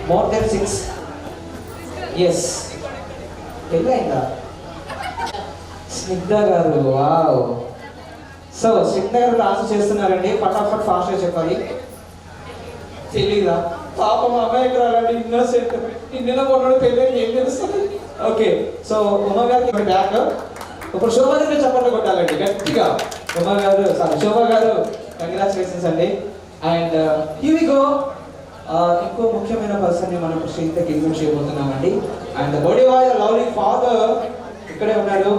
More than 6. Yes, పెళ్ళైందా? స్నిగ్ధ గారు, wow. So Snigdha గారు ఆన్సర్ చేస్తున్నారండి. ఫటాఫట్ ఫాస్ట్గా చెప్పాలి. తెలీదా? పాపం అమ్మాయికి రాలండి, ఇన్నోసెంట్. ఇన్నెల కొన్నాడు పెళ్ళి, ఏం తెలుస్తుంది? ఓకే, సో ఉమా గారికి బ్యాక్. ఇప్పుడు శోభా గారికి చెప్పండి కొట్టాలండి గట్టిగా. ఉమా గారు, సారీ శోభా గారు, కంగ్రాచులేషన్స్ అండి. And here we go. ఇంకో ముఖ్యమైన పర్సన్ ని మనం స్టేజ్కి ఇన్వైట్ చేయబోతున్నామండి. And body boy lovely father ఇక్కడే ఉన్నాడు.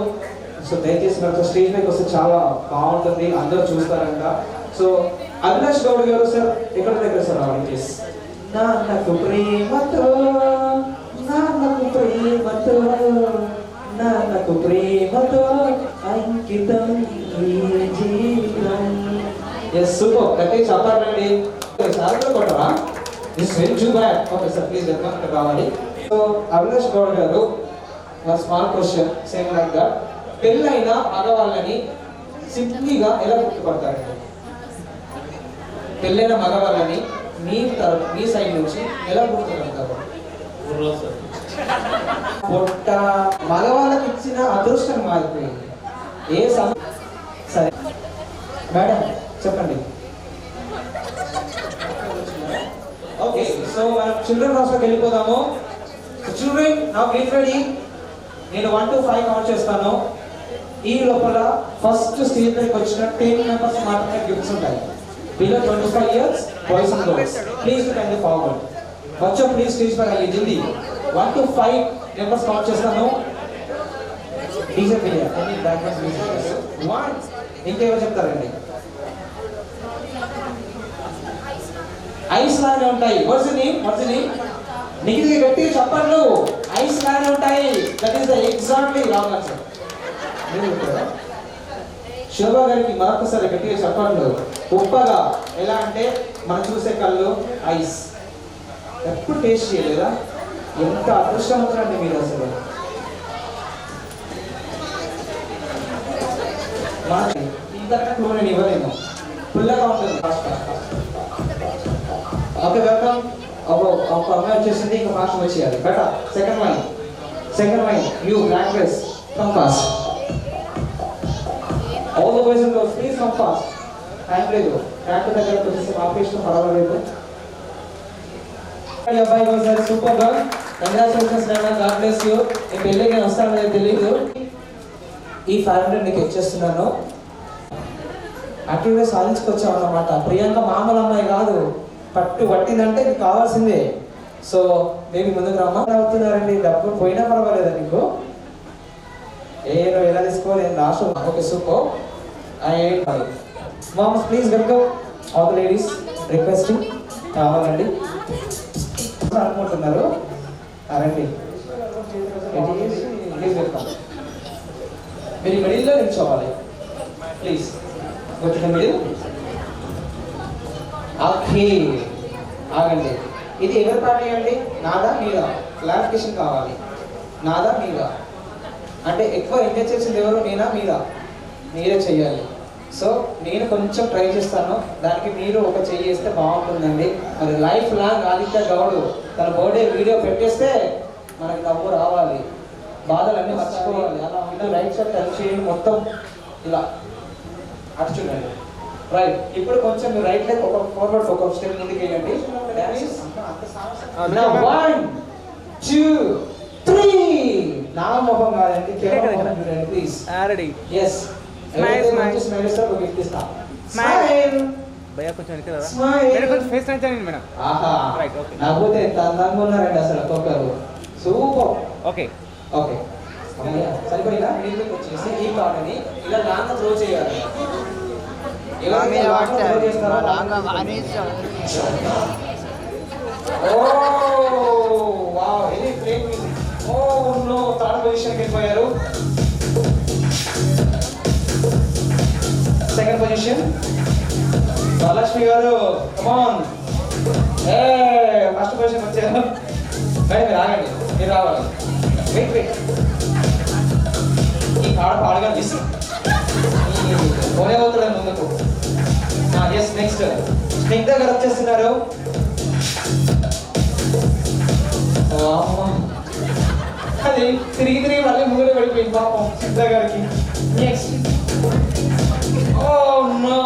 సో దయచేసి మనతో స్టేజ్ పైకి వస్తే చాలా బాగుంటుంది, అందరూ చూస్తారంట. సో అవినాష్ గౌడ్ గారు సార్ ఇక్కడ దగ్గర సార్ రావాలి ప్లీజ్. నాన్నకు ప్రేమతో, నాన్నకు ప్రేమతో, నాన్నకు ప్రేమతో అంకితం ఈ జీవితం. Yes, super. గట్టిగా చెప్పాలండి. సార్ కూడా కొట్టరా? This very too bad. Okay sir, please welcome. ఇక్కడ రావాలి. సో అవినాష్ గౌడ్ గారు, small question same like that. పెళ్ళైన మగవాళ్ళని సింప్లీగా ఎలా గుర్తుపడతారండి? పెళ్ళైన మగవాళ్ళని మీ సైడ్ నుంచి ఎలా గుర్తుపడతారు? పొట్ట మగవాళ్ళకి ఇచ్చిన అదృష్టం మారిపోయింది. ఏ సరే మేడం చెప్పండి. ఓకే, సో మనం చిల్డ్రన్ క్లాస్లోకి వెళ్ళిపోదాము. చిల్డ్రన్ నా గెట్ రెడీ. నేను 1 to 5 కౌంట్ చేస్తాను. ఈ లోపల ఫస్ట్ స్టేజ్ పైకి వచ్చిన 10 మెంబర్స్ మాత్రమే గిఫ్ట్స్ ఉంటాయి. Below 25 years boys and girls. Please kindly forward. బచ్చో ప్లీజ్ స్టేజ్ పై ఆइए జల్దీ. 1 to 5 మెంబర్స్ కౌంట్ చేస్తాను. DJ player any background music 1. ఇంకేమో చెప్తారండి? ఐస్ లానే ఉంటాయి. What's the name? నిఖిల్కి గట్టిగా చెప్పండి. ఐస్ లానే ఉంటాయి. That is the exactly wrong answer. Shobha గారికి మరొకసారి గట్టిగా చెప్పండి. ఉప్పగా ఎలా అంటే మనం చూసే కళ్ళు ఐస్. ఎప్పుడు టేస్ట్ చేయలేదా? ఎంత అదృష్టవంతులండి మీరు అసలు. ఇంతకన్నా క్లూ నేను ఇవ్వలేను. పుల్లగా ఉంటుంది. Okay, welcome. ఒక అమ్మాయి వచ్చేసింది, ఇంకా ఫాస్ట్ వచ్చేయాలి. బెటా second line you black dress come fast. All the boys and girls please come fast. Time లేదు. ట్రాక్ దగ్గర వచ్చేసి ఆపేషన్ పర్వాలేదు. అబ్బాయి ఒకసారి సూపర్ గా congratulations madam, god bless you. ఈ పెళ్ళికి నేను వస్తానని తెలియదు. ఈ 500 నీకు ఇచ్చేస్తున్నాను. అటువే సాధించుకొచ్చావు అన్నమాట. ప్రియాంక మామూలు అమ్మాయి కాదు, పట్టిందంటే నీకు కావాల్సిందే. సో మేము ముందుకు అవుతున్నారండి. డబ్బు పోయినా పర్వాలేదా నీకు? నువ్వు ఎలా తీసుకోవాలి last. Okay super. Moms please welcome all the ladies. Requesting కావాలండి అనుకుంటున్నారు. రండి ప్లీజ్ వెల్కమ్. మీరు మిడిల్లో నిల్చోవాలి ప్లీజ్. వచ్చిన మిడిల్. ఓకే ఆగండి. ఇది ఎవరి పార్టీ అండి? నాదా మీదా? క్లారిఫికేషన్ కావాలి. నాదా మీదా అంటే ఎక్కువ ఎంజాయ్ చేసింది ఎవరు? నేనా మీదా? మీరే చెయ్యాలి. సో నేను కొంచెం ట్రై చేస్తాను, దానికి మీరు ఒక చెయ్యి వేస్తే బాగుంటుందండి. మరి లైఫ్ లాంగ్ ఆదిత్య గౌడ్ తన బర్త్డే వీడియో పెట్టేస్తే మనకి డబ్బు రావాలి, బాధలన్నీ మర్చిపోవాలి. అలా ఉంటే రైట్ సైడ్ టచ్ చేయండి మొత్తం ఇలా అటు చూడండి. రైట్. ఇప్పుడు కొంచెం మీరు రైట్ లెగ్ ఒక ఫార్వర్డ్ ఒక స్టెప్ ముందుకు వేయండి. 1 2 3. నా మొహం కాదండి, కేవలం ప్లీజ్. రెడీ? yes. స్మైల్ ఇస్తా, ఒక గిఫ్ట్ ఇస్తా. స్మైల్ భయ్యా కొంచెం వెనక్కి రా. స్మైల్ కొంచెం ఫేస్ నచ్చానండి మేడం. ఆహా రైట్. ఓకే. నాకైతే ఎంత అందంగా ఉన్నారండి అసలు ఒక్కొక్కరు. సూపర్. ఓకే ఓకే సరిపోయిందా? నీళ్ళకి వచ్చేసి ఈ కార్డుని ఇలా లాంగ్ త్రో చేయాలి. థర్డ్ పొజిషన్ వెళ్ళిపోయారు. సెకండ్ పొజిషన్ వరలక్ష్మి గారు. కమాన్. ఫస్ట్ పొజిషన్ వచ్చారు. మీరు ఆగండి, మీరు రావాలి. వెయిట్ ఈ పాడుగా తీసు పోనే అవుతాడు ముందుకు. ఎస్ నెక్స్ట్ స్నిగ్ధ గారు వచ్చేస్తున్నారు. తిరిగి తిరిగి మళ్ళీ ముందు పడిపోయింది పాపం సిద్ధ గారికి. Next oh no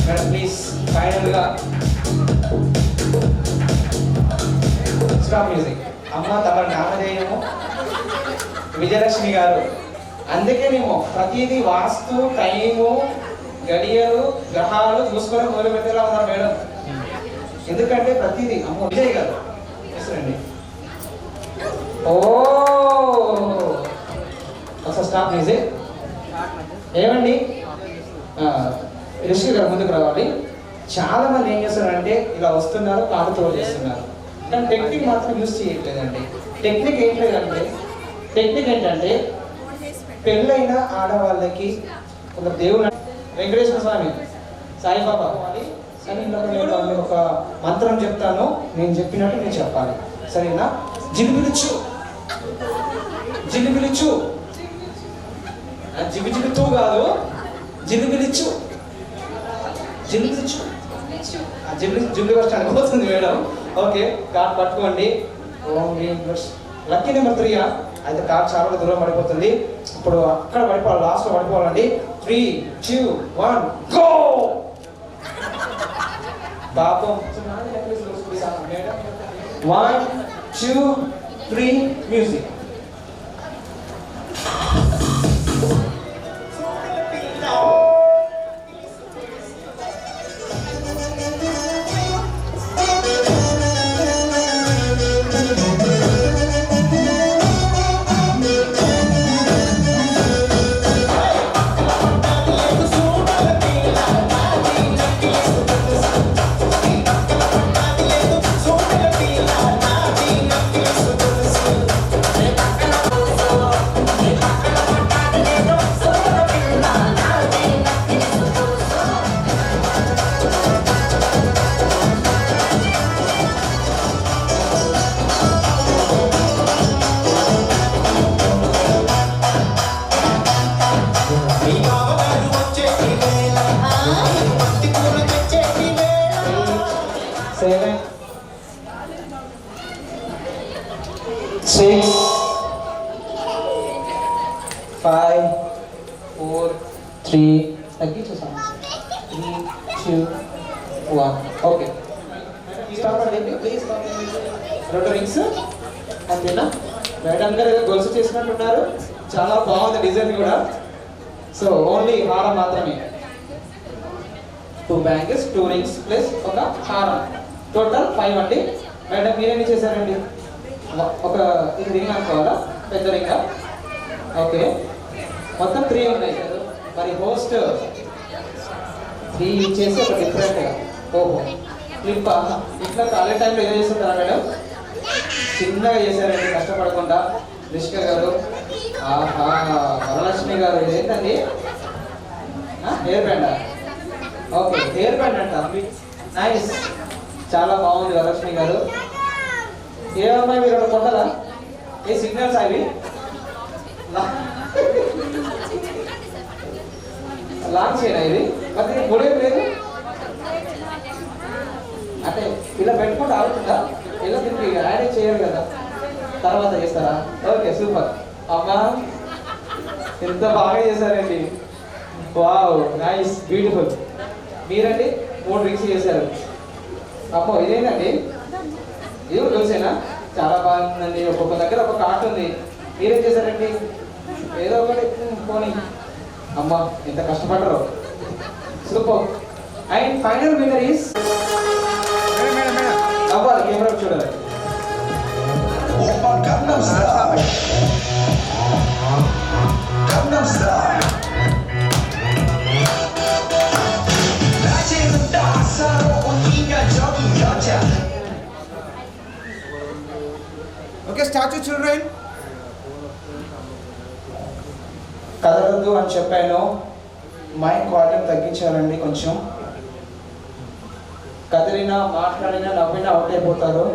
madam please ఫైనల్గా స్టాప్ మ్యూజిక్. అమ్మ తమ నామధేయము విజయలక్ష్మి గారు. అందుకేనేమో ప్రతిదీ వాస్తు టైము గడియలు గ్రహాలు చూసుకొని మొదలు పెట్టేలా ఉన్నారు మేడం. ఎందుకంటే ప్రతిదీ అమ్మ విజయ్ గారు రండి. ఓ ఒకసారి స్టాప్ మ్యూజిక్. ఏమండి రిషి గారు ముందుకు రావాలి. చాలా మంది ఏం చేస్తారంటే ఇలా వస్తున్నారు కాలు త్రో చేస్తున్నారు, కానీ టెక్నిక్ మాత్రం యూజ్ చేయట్లేదండి. టెక్నిక్ ఏంటంటే పెళ్ళైన ఆడవాళ్ళకి ఒక దేవుడు వెంకటేశ్వర స్వామి సాయిబాబా అని నేను ఒక మంత్రం చెప్తాను, నేను చెప్పినట్టు నేను చెప్పాలి, సరేనా? జిలిబిలిచ్చు జిలిబిలిచ్చు, జిబిజిబితూ కాదు, జిలిబిలిచ్చు జిలిబిలిచ్చు జిల్లి బస్ స్టాండ్ పోతుంది మేడం. ఓకే కార్డ్ పట్టుకోండి. లక్కీ నెంబర్ 3 అయితే కార్డ్ చాలా దూరం పడిపోతుంది. ఇప్పుడు అక్కడ పడిపోవాలి, లాస్ట్లో పడిపోవాలండి. 3, 2, 1 గో. పాపం 1, 2, 3 మ్యూజిక్. ఓకే రెండు రింగ్స్ అంతేనా? మేడం గారు ఏదో గొలుసు చేసినట్టున్నారు, చాలా బాగుంది డిజైన్ కూడా. సో ఓన్లీ హారం మాత్రమే. 2 బ్యాంగిల్స్ 2 రింగ్స్ ప్లస్ ఒక హారం, టోటల్ 5 అండి. మేడం మీరేమి చేశారండి? ఒక ఇది రింగ్ అనుకోవాలా, పెద్ద రింగా? ఓకే మొత్తం 3 ఉన్నాయి. మరి హోస్ట్ 3 ఇచ్చేసి ఒక డిఫరెంట్గా ఓహో ఫ్లిప్ ఇట్లా ఖాళీ టైంలో ఏం చేస్తుంటారా మేడం? చిన్నగా చేశారండి కష్టపడకుండా. రిషిక గారు, ఆహా వరలక్ష్మి గారు, ఏంటండి hair band? Okay hair band అంట, నైస్, చాలా బాగుంది వరలక్ష్మి గారు. ఏమమ్మా మీరు కొట్టాలా? ఏ సిగ్నల్స్ అవి లాంచ్ చేయనా ఇది? మరి పొడేం లేదు అంటే ఇలా పెట్టుకుంటూ ఆడుతుందా? ఇలా దీనికి యాడ్ చేయరు కదా, తర్వాత చేస్తారా? Okay super. అమ్మా ఎంత బాగా చేశారండి, వావ్ నైస్ బ్యూటిఫుల్. మీరండి 3 రింగ్స్ చేశారు. అమ్మో ఇదేంటండి? ఇది కూడా తెలిసేనా? చాలా బాగుందండి. ఒక్కొక్క దగ్గర ఒక కార్ట్ ఉంది, మీరేం చేశారండి? ఏదో ఒకటి పోనీ. అమ్మ ఎంత కష్టపడరు, super. And final winner is అవ్వాలి. కెమెరా చూడాలి. Okay start children. కదలద్దు అని చెప్పాను, మైక్ వాల్యూమ్ తగ్గించాలండి కొంచెం. కదిలినా మాట్లాడినా నవ్వినా అవుట్ అయిపోతారు.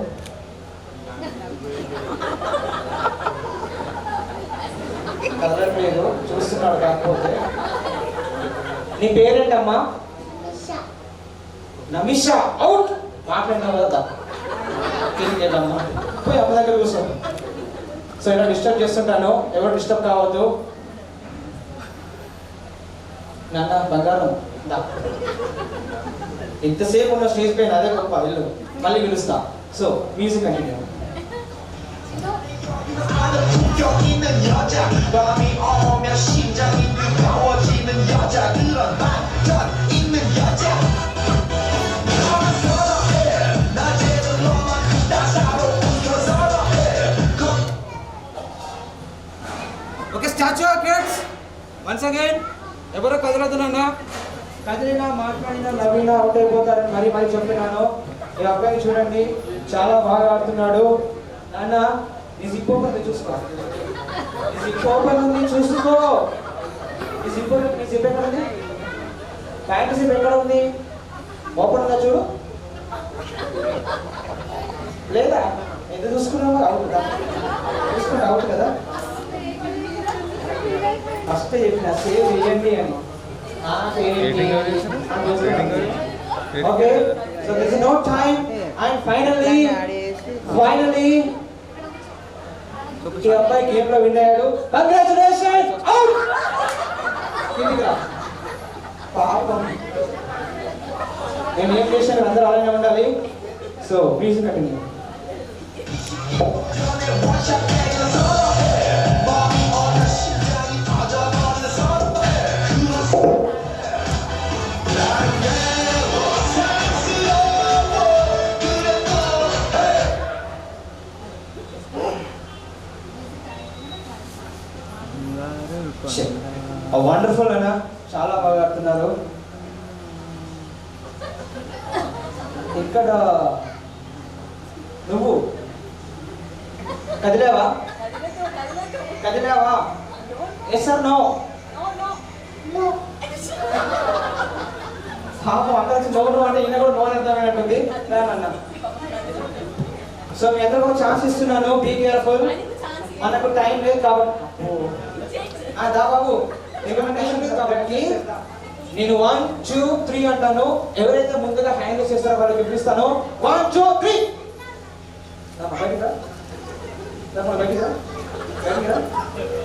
కదలట్లేదు, చూస్తున్నాడు. కాకపోతే నీ పేరేంటమ్మా? నమిషా. అవుట్. మాట్లాడినావు కదా, తిరిగేదమ్మా. పోయి అమ్మ దగ్గర కూర్చో. సో ఇలా డిస్టర్బ్ చేస్తుంటాను, ఎవరు డిస్టర్బ్ కావద్దు. నాన్న బంగారం దా. ఇంతసేపు ఉన్న స్టేజ్ పైన అదే గొప్ప ఇల్లు, మళ్ళీ పిలుస్తా. So music continue. Okay statue kids once again. ఎవరో కదలదు నాన్న, కదిలినా మాట్లాడినా నవ్వినా అవుట్ అయిపోతారని మరీ మరీ చెప్పినాను. ఈ అబ్బాయిని చూడండి, చాలా బాగా ఆడుతున్నాడు. నాన్న ఈ జిప్ ఓపెన్ చూసుకో, ఈ జిప్ ఓపెన్ ఉంది చూసుకో. ఈ జిప్ ఈ జిప్ ఎక్కడ ఉంది? ప్యాంట్ జిప్ ఎక్కడ ఉంది? ఓపెన్ ఉందా చూడు. లేదా ఎంత చూసుకున్నావు? అవుట్ కదా, చూసుకుంటే అవుట్ కదా. ఫస్ట్ చెప్పిన సేవ్ చేయండి అని. Okay, so there's no time, and finally ఈ అబ్బాయి గేమ్ లో విన్ అయ్యాడు. కంగ్రాచులేషన్స్. అవుట్. కిందికి పాపం నేను ఏం చేశాను, అందరూ అలానే ఉండాలి. So please continue. వండర్ఫుల్ అన్న, చాలా బాగా ఆడుతున్నారు. ఇక్కడ నువ్వు కదిలేవా? Yes are no? పాపం అక్కడ నో అంటే ఈయన కూడా నో అర్థమైనట్టుంది. రానన్నా, సో మీ అందరూ కూడా ఛాన్స్ ఇస్తున్నాను, బీ కేర్ఫుల్. మనకు టైం లేదు కాబట్టి దా బాబు, రికమెండేషన్ కాబట్టి నేను 1 2 3 అంటాను. ఎవరైతే ముందుగా హ్యాండ్ చేస్తారో వాళ్ళకి పిలుస్తాను. 1 2 3.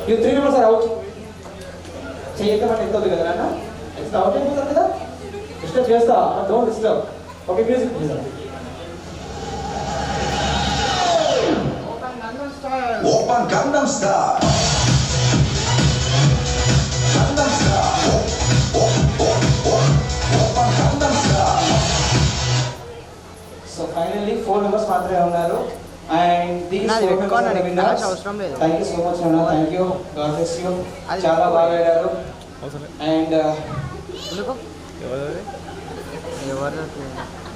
You 3 numbers are out. చేయకమంటే ఎంత అవుతుంది కదా నాన్న, ఎంత అవుట్ అయిపోతారు కదా. డిస్టర్బ్ చేస్తా, don't disturb. Okay music please. Open Gangnam Style. So finally 4 members మాత్రమే ఉన్నారు. And these 4 members are the winners. Thank you so much Nana. Thank you. God bless you. చాలా బాగా ఆడారు. And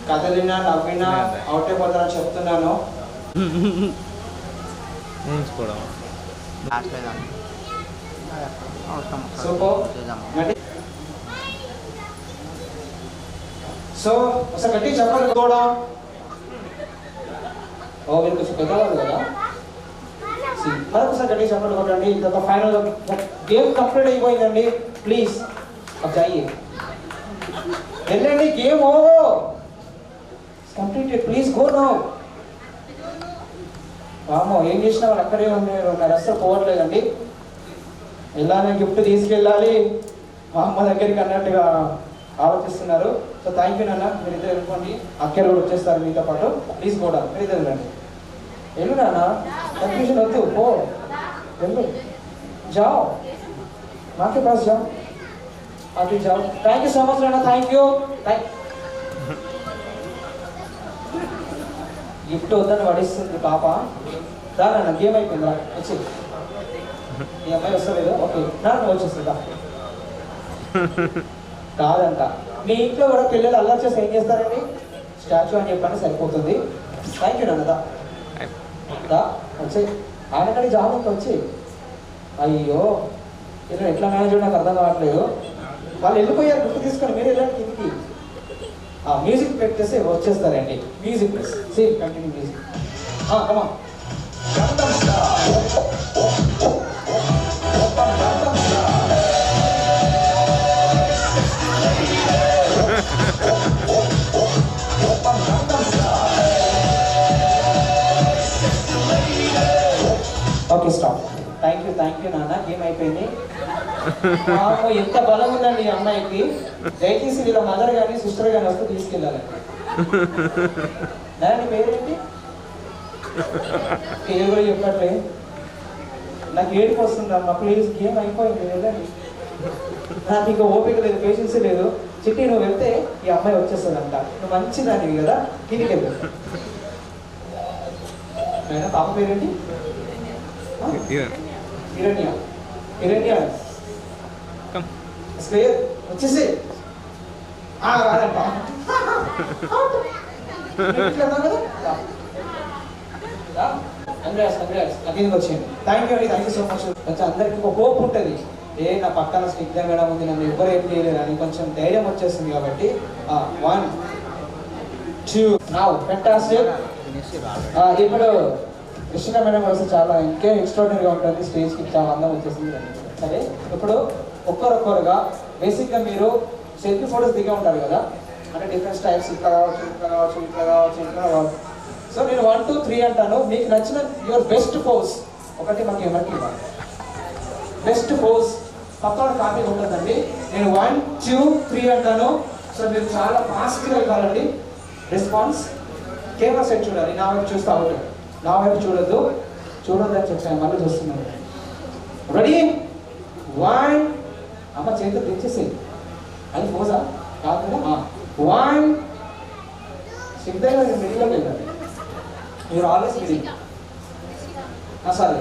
కదలినా నవ్వినా అవుట్ అయిపోతారని చెప్తున్నాను. So ఒకసారి గట్టి చెప్పండి కూడా. ఓ మీరు కొంచెం పెద్దవాళ్ళు కదా, మరొకసారి గట్టి చెప్పండి కొట్టండి. ఇంత ఫైనల్ గేమ్ కంప్లీట్ అయిపోయిందండి. ప్లీజ్ अब जाइए, వెళ్ళండి, game over, completed, please go now. వామో ఏం చేసినా వాళ్ళు అక్కడే ఉన్నారు, అస్సలు పోవట్లేదండి. ఎలానే గిఫ్ట్ తీసుకెళ్ళాలి మా అమ్మ దగ్గరికి అన్నట్టుగా ఆలోచిస్తున్నారు. సో థ్యాంక్ యూ నాన్న, మీరు ఇద్దరు వెళ్ళిపోండి. అక్కలు కూడా వచ్చేస్తారు మీతో పాటు. ప్లీజ్ కూడా మీరు ఇద్దరు వెళ్ళండి. వెళ్ళు నాన్న, కన్ఫ్యూజన్ వద్దు, పో వెళ్ళు, జాओ మాకే పాస్ జాओ, అటు జాओ. థ్యాంక్ యూ సో మచ్ నాన్న, థ్యాంక్ యూ. గిఫ్ట్ వద్దని పడిస్తుంది పాప. రా నాన్న, గేమ్ అయిపోయింది, రా వచ్చి. ఈ అమ్మాయి వస్తలేదు, ఓకే నాన్న వచ్చేస్తుందా? కాదంట. మీ ఇంట్లో కూడా పిల్లలు అల్లరి చేసి ఏం చేస్తారండి? స్టాచ్యూ అని చెప్పండి, సరిపోతుంది. థ్యాంక్ యూ నాన్న, దా వచ్చి. ఆయన కానీ జాబ్ అంతా వచ్చి. అయ్యో ఇలా ఎట్లా మేనేజ్ చేయడం నాకు అర్థం కావట్లేదు. వాళ్ళు వెళ్ళిపోయారు, గుర్తు తీసుకొని మీరు వెళ్ళండి కిందికి. మ్యూజిక్ పెట్టేసి వచ్చేస్తారండి. Music please, same continue music. కమా ఓకే స్టార్ట్. థ్యాంక్ యూ నాన్న, గేమ్ అయిపోయింది. ఎంత బలం ఉందండి ఈ అమ్మాయికి. దయచేసి వీళ్ళ మదర్ కానీ సిస్టర్ కానీ వస్తే తీసుకెళ్ళాలండి. నీ పేరేంటి? పేరు కూడా చెప్పట్లే. నాకు ఏడుపు వస్తుందమ్మా, ప్లీజ్ గేమ్ అయిపోయింది వెళ్ళండి. నాకు ఇంకా ఓపిక లేదు, పేషెన్స్ లేదు. చిట్టి నువ్వు వెళ్తే ఈ అమ్మాయి వచ్చేస్తుందంట. నువ్వు మంచిదానివి కదా, ఇంటికి వెళ్ళు. అయినా పాప పేరేంటి? హిరణ్య. హిరణ్య వచ్చేసి రాదంట. వచ్చింది. థ్యాంక్ యూ అండి, థ్యాంక్ యూ సో మచ్. కొంచెం అందరికి ఒక హోప్ ఉంటుంది, నా పక్కన స్నిగ్ధ మేడం ఉంది, నన్ను ఎవరు ఏం చేయలేరు అని కొంచెం ధైర్యం వచ్చేస్తుంది. కాబట్టి 1 2 నౌ ఫెంటాస్టిక్. ఇప్పుడు కృష్ణ మేడం వస్తే చాలా ఇంకే ఎక్స్ట్రాడినరీగా ఉంటుంది. స్టేజ్కి చాలా అందం వచ్చేసింది. సరే, ఇప్పుడు ఒక్కరొక్కరుగా బేసిక్గా మీరు సెల్ఫీ ఫోటోస్ దిగా ఉంటారు కదా, అంటే డిఫరెంట్ స్టైల్స్, ఇట్లా కావచ్చు, ఇట్లా కావచ్చు, ఇట్లా కావచ్చు, ఇట్లా కావచ్చు. సో నేను 1 2 3 అంటాను, మీకు నచ్చిన యువర్ బెస్ట్ పోజ్ ఒకటి మాకు ఎవరికి ఇవ్వాలి. బెస్ట్ పోజ్ పక్కన కాపీ ఉంటుందండి. నేను 1 2 3 అంటాను. సో మీరు చాలా ఫాస్ట్గా ఇవ్వాలండి రెస్పాన్స్. కెమెరా సెట్ చూడాలి, నా వైపు చూస్తా ఉంటాడు, నా వైపు చూడొద్దు. చూడొద్దని చెప్పాను, మళ్ళీ చూస్తున్నాను. రెడీ 1 అమ్మ చేతితో తెచ్చేసేది అది పోజా కాదు కదా. 1 సిద్ధంగా నేను మిడిల్లోకి వెళ్ళాలి. మీరు ఆల్వేస్ మిడిల్. సరే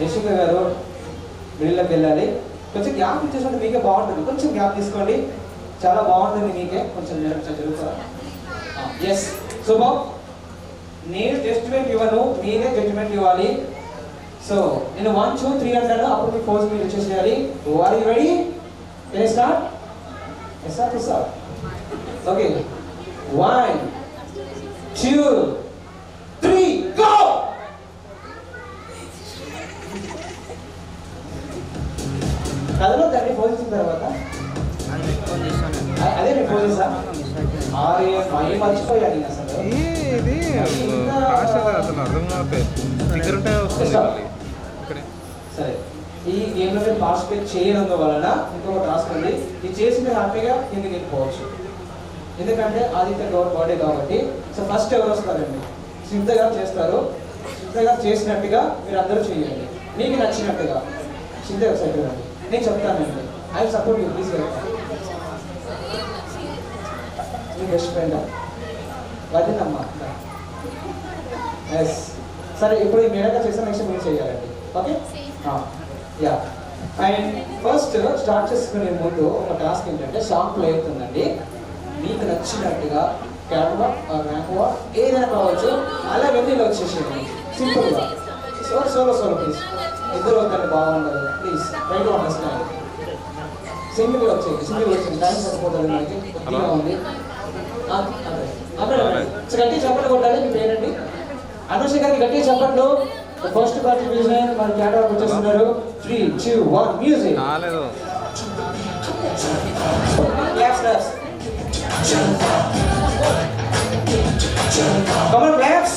రిషిక గారు మిడిల్లోకి వెళ్ళాలి. కొంచెం గ్యాప్ ఇచ్చేసుకుంటే మీకే బాగుంటుంది. కొంచెం గ్యాప్ తీసుకోండి, చాలా బాగుంటుంది మీకే. కొంచెం జరుగుతారా? ఎస్ శుభం. నేను జడ్జిమెంట్ ఇవ్వను, మీరే జడ్జిమెంట్ ఇవ్వాలి. సో నేను 1 2 3 అంటాను, అప్పుడు మీ పోజ్ మీరు వచ్చేసేయాలి. Are you ready? Can I start? Yes sir, yes sir. Okay 1 2 3 go. కథలో దాన్ని పోజ్ ఇచ్చిన తర్వాత అదే నేను పోజ్ చేసా. మళ్ళీ మర్చిపోయాను అసలు. సరే, ఈ గేమ్ లో పార్టిసిపేట్ చేయడం వలన ఇంకొకటి రాసుకోండి, ఇది చేసి మీరు హ్యాపీగా కిందకి వెళ్ళిపోవచ్చు. ఎందుకంటే ఆదిత్య గౌడ్ బర్త్డే కాబట్టి. సో ఫస్ట్ ఎవరు వస్తారండి? సిద్ధ గారు చేస్తారు. సిద్ధ గారు చేసినట్టుగా మీరు అందరూ చేయండి, మీకు నచ్చినట్టుగా. సిద్ధ గారు సైడ్ చూడండి, నేను చెప్తానండి. I support you, please. మీ బెస్ట్ ఫ్రెండ్ వదినమ్మా. ఎస్ సరే, ఇప్పుడు ఈ మేడగా చేసిన నెక్స్ట్ మీరు చేయాలండి. Okay yeah. And first start చేసుకునే ముందు ఒక టాస్క్ ఏంటంటే సాంగ్ ప్లే అవుతుందండి. మీకు నచ్చినట్టుగా క్యాన్వా ర్యాంక్వా ఏదైనా కావచ్చు, అలా వెళ్ళి వచ్చేసేయండి సింపుల్గా. సోలో ప్లీజ్, ఇద్దరు వద్దండి, బాగుండదు ప్లీజ్, ట్రై టు అండర్స్టాండ్. సింగిల్గా వచ్చేది టైం సరిపోతుంది మనకి, కొద్దిగా ఉంది. గట్టి చప్పట్లు కొట్టాలి. మీ పేరండి? అనుష గారికి గట్టి చప్పట్లు. ఫస్ట్ పార్టిసిపేషన్ మన క్యాటలాగ్ వచ్చేస్తున్నారు. 3 2 1 music. Come on, claps.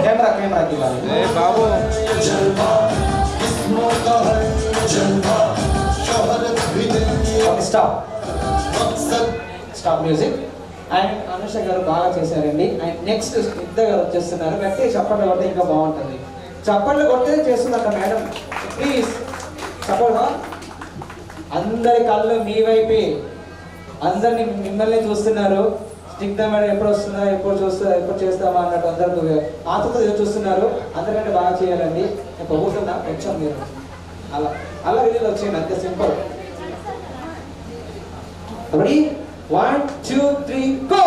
Camera की बात. ए बाबू. Okay, stop music. And Anusha గారు బాగా చేశారండి. అండ్ నెక్స్ట్ స్నిగ్ధ గారు వచ్చేస్తున్నారు. గట్టి చప్పట్లు కొడితే ఇంకా బాగుంటుంది. చప్పట్లు కొడితే చేస్తుందంట మేడం. ప్లీజ్ చప్పట్లు. అందరి కళ్ళు మీ వైపే, అందరిని మిమ్మల్ని చూస్తున్నారు. స్నిగ్ధ మేడం ఎప్పుడు వస్తుందా, ఎప్పుడు చేస్తామా అన్నట్టు అందరూ ఆతృతగా చూస్తున్నారు. అందరికంటే బాగా చేయాలండి. నేను పొగుతున్నా కొంచెం మీరు అలా వెళ్ళి వచ్చేయండి, అంతే సింపుల్. Ready 1 2 3 go.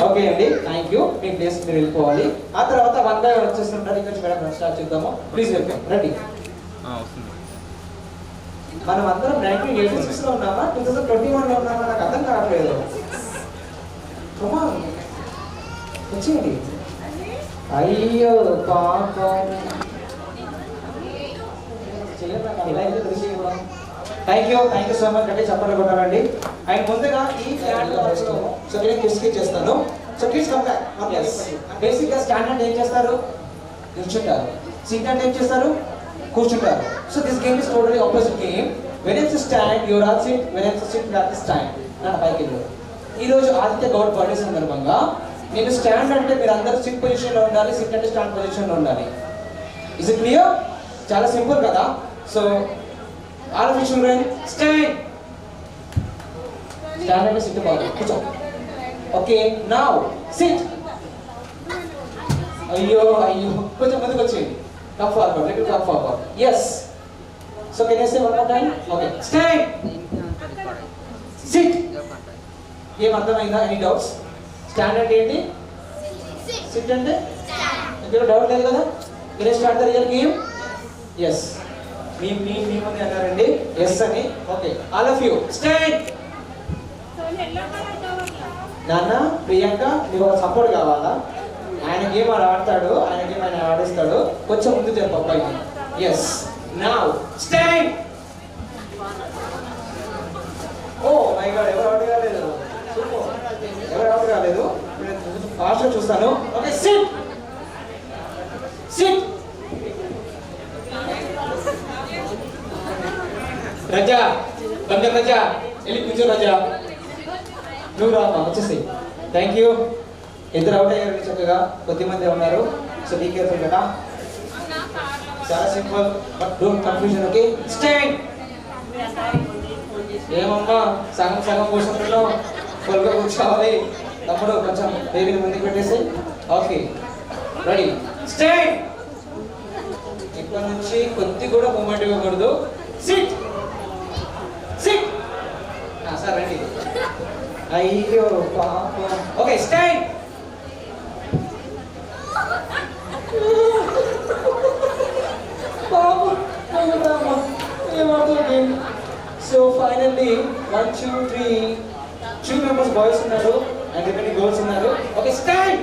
ఓకే అండి, థ్యాంక్ యూ. మీ ప్లేస్ మీరు వెళ్ళిపోవాలి. ఆ తర్వాత 1 by 1 వచ్చేస్తుంటారు. ఇక్కడ మేడం స్టార్ట్ చేద్దాము. Please welcome. రెడీ. మనం అందరం 1986 లో ఉన్నామా 2021 లో ఉన్నామా నాకు అర్థం కావట్లేదు. వచ్చేయండి. అయ్యో పాపం. ఇలా అయితే తెలిసి ఇవ్వడం. థ్యాంక్ యూ సో మచ్ అంటే చెప్పండి కొట్టాలండి. అండ్ ముందుగా ఈ స్టాండ్ సో నేను కిడ్స్కి చేస్తాను. So kids come back. బేసిక్గా స్టాండ్ అంటే ఏం చేస్తారు? నిల్చుంటారు. సిట్ అంటే ఏం చేస్తారు? కూర్చుంటారు. So this game is totally opposite game. When it's stand your all SIT, when it's SIT your all stand. నా పైకి ఈరోజు ఆదిత్య గౌడ్ బర్త్డే సందర్భంగా నేను స్టాండ్ అంటే మీరు అందరూ సిట్ పొజిషన్లో ఉండాలి, సిట్ అంటే స్టాండ్ పొజిషన్లో ఉండాలి. Is it clear? చాలా సింపుల్ కదా. So all of you children stand. Stand అంటే సిట్ బాగా కూర్చో. Okay now SIT. అయ్యో కొంచెం ముందుకు వచ్చేయండి. Come forward, let it come forward. yes. So can I say one more time? Okay, stand. Sit. ఏం అర్థమైందా? Any doubts? స్టాండ్ అంటే ఏంటి? సిట్ అంటే ఇక్కడ డౌట్ లేదు కదా? Can I start the real game? yes. మీ ముందు అన్నారండి ఎస్ అని. Okay all of you stand. నాన్న ప్రియాంక నీకు ఒక సపోర్ట్ కావాలా? ఆయన గేమ్ ఆడతాడు, ఆయన గేమ్ ఆయన ఆడిస్తాడు. కొంచెం ముందు చెప్పు అబ్బాయికి. Yes now stand. Oh my god, ఎవరు అవుట్ కాలేదు? ఎవరు అవుట్ కాలేదు? ఫాస్ట్గా చూస్తాను. Okay sit. సిట్. రజా బందర్ రజా వెళ్ళి కూర్చో. రజా నువ్వు రామా వచ్చేసి. Thank you. ఇద్దరు అవుట్ అయ్యారు చక్కగా, కొద్దిమంది ఉన్నారు. సో బీ కేర్ఫుల్ కదా. చాలా simple but don't confusion. Okay stand. ఏమమ్మా సగం కూర్చుంటున్నావు, ఫుల్గా కూర్చోవాలి. తమ్ముడు కొంచెం బేబీని ముందుకు పెట్టేసి. Okay ready stand. ఇక్కడ నుంచి కొద్ది కూడా మూమెంట్ ఇవ్వకూడదు. సిట్. సిట్. సార్ రండి. అయ్యో పాపం. Okay stand. So finally 1 2 3 2 members boys ఉన్నారు and remaining girls ఉన్నారు. Okay stand.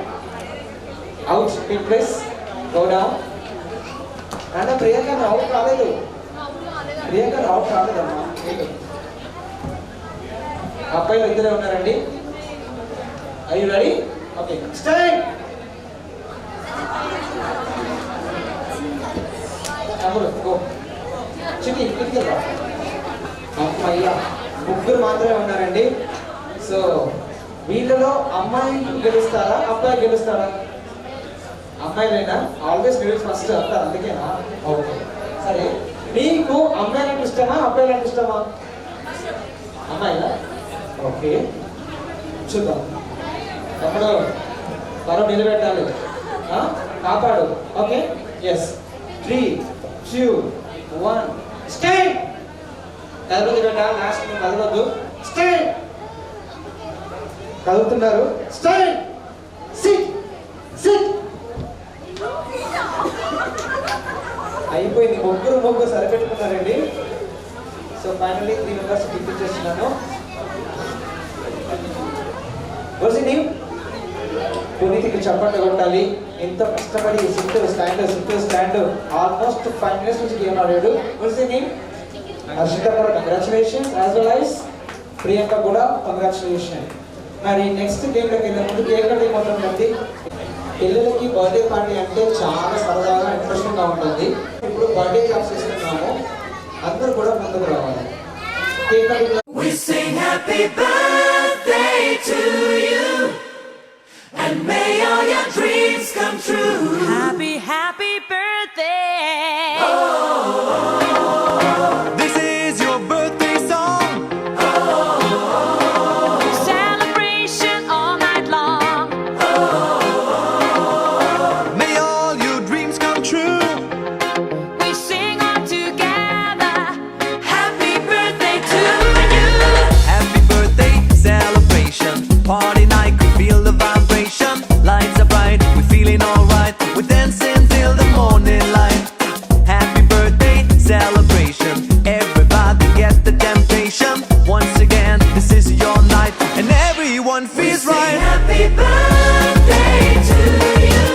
Out. Big press. Go down. అన్న ప్రియాంక అవుట్ కాలేదు. ప్రియాంక అవుట్ కాలేదమ్మా. అబ్బాయిలు ఇద్దరే ఉన్నారండి. Are you ready? Okay stand. తమ్ముడు గో. చిట్టి ఇక్కడికి రా. అమ్మయ్య ముగ్గురు మాత్రమే ఉన్నారండి. సో వీళ్ళలో అమ్మాయి గెలుస్తారా అబ్బాయి గెలుస్తారా? అమ్మాయిలైనా ఆల్వేస్ గెలిచి ఫస్ట్ అంటారు, అందుకేనా? ఓకే సరే. మీకు అమ్మాయిలంటే ఇష్టమా అబ్బాయిలంటే ఇష్టమా? అమ్మాయిలా? ఓకే చూద్దాం. తమ్ముడు త్వరగా నిలబెట్టాలి, కాపాడు. Okay yes 3 2 1 stand. కదలదు బేట, లాస్ట్ కదలదు. స్టాండ్. కదులుతున్నారు. స్టాండ్. సిట్. సిట్. అయిపోయింది. ముగ్గురు సరిపెట్టుకున్నారండి. సో ఫైనల్లీ 3 మెంబర్స్ టికెట్ చేస్తున్నాను. వచ్చింది పునీతికి చప్పట్లు కొట్టాలి. ఎంత కష్టపడి సిట్ స్టాండ్ ఆల్మోస్ట్ 5 minutes నుంచి గేమ్ ఆడాడు. వచ్చింది హర్షిత కూడా congratulations, as well as Priyanka కూడా కంగ్రాచులేషన్. మరి నెక్స్ట్ గేమ్లోకి వెళ్ళే ముందు కేక్ కటింగ్ అవుతుందండి. పిల్లలకి బర్త్డే పార్టీ అంటే చాలా సరదాగా ఇంట్రెస్టింగ్గా ఉంటుంది. ఇప్పుడు బర్త్డే క్లాస్ చేస్తున్నాము, అందరూ కూడా ముందుకు రావాలి. Cake cutting. We sing happy birthday to you, and may all your dreams come true. Happy, happy birthday. This is your birthday song. Celebration all night long. May all your dreams come true. We sing all together. Happy birthday to you. Happy birthday celebration. Party night, we feel the vibration. Lights are bright, we're feeling alright. We're dancing till the morning light. Happy birthday celebration. Everybody get the temptation. Once again, this is your night, and everyone feels right. Happy birthday to you.